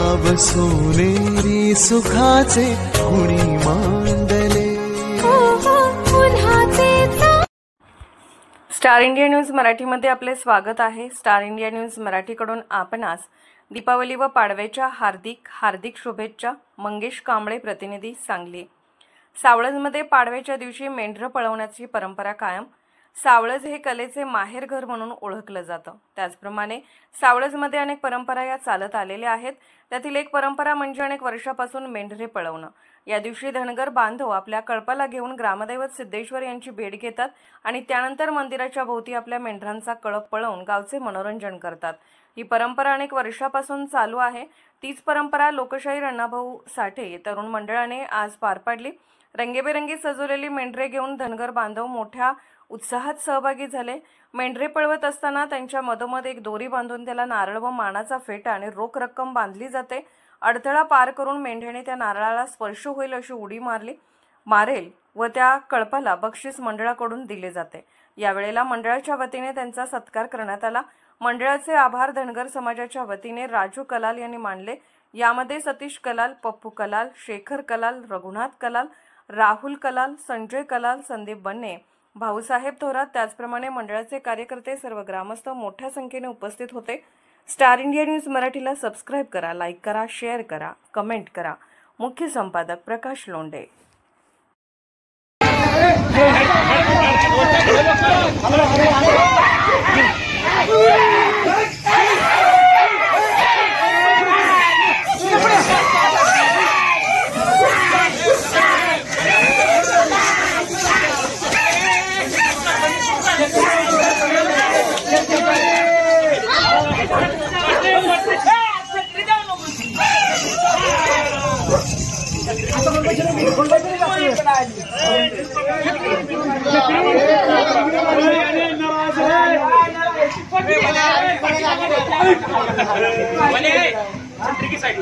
गाव सोनेरी सुखाचे गुणी मांडले। स्टार इंडिया न्यूज मराठीमध्ये आपले स्वागत आहे। स्टार इंडिया न्यूज मराठीकडून आपणास दीपावली व पाडव्याच्या हार्दिक शुभेच्छा। मंगेश कांबळे, प्रतिनिधी, सांगली। सावळजमध्ये पाडव्याच्या दिवशी मेंढरं पळवण्याची परंपरा कायम। सावळज हे कलेचे माहेरघर म्हणून ओळखलं जातं। त्याचप्रमाणे सावळजमध्ये अनेक परंपरा या चालत आलेल्या आहेत। त्यातील एक परंपरा म्हणजे अनेक वर्षापासून मेंढरे पळवणं। या दिवशी धनगर बांधव आपल्या कळपाला घेऊन ग्रामदैवत सिद्धेश्वर यांची भेट घेतात आणि त्यानंतर मंदिराच्या भोवती आपल्या मेंढरांचा कळप पळवून गावचे मनोरंजन करतात। ही परंपरा अनेक वर्षापासून चालू आहे। तीच परंपरा लोकशाहीर अण्णाभाऊ साठे तरुण मंडळाने आज पार पाडली। रंगीबेरंगी सजवलेली मेंढरे घेऊन धनगर बांधव मोठ्या उत्साहात सहभागी झाले। मेंढरे पळवत असताना त्यांच्या मधोमध एक दोरी बांधून त्याला नारळ व मानाचा फेटा आणि रोख रक्कम बांधली जाते। अडथळा पार करून मेंढ्याने त्या नारळाला स्पर्श होईल अशी उडी मारेल व त्या कळपाला बक्षीस मंडळाकडून दिले जाते। यावेळेला मंडळाच्या वतीने त्यांचा सत्कार करण्यात आला। मंडळाचे आभार धनगर समाजाच्या वतीने राजू कलाल यांनी मानले। यामध्ये सतीश कलाल, पप्पू कलाल, शेखर कलाल, रघुनाथ कलाल, राहुल कलाल, संजय कलाल, संदीप बन्ने, भाऊसाहेब थोरात, त्याचप्रमाणे मंडळाचे कार्यकर्ते, सर्व ग्रामस्थ मोठ्या संख्येने उपस्थित होते। स्टार इंडिया न्यूज मराठीला सबस्क्राइब करा, लाईक करा, शेअर करा, कमेंट करा। मुख्य संपादक प्रकाश लोंढे। साइड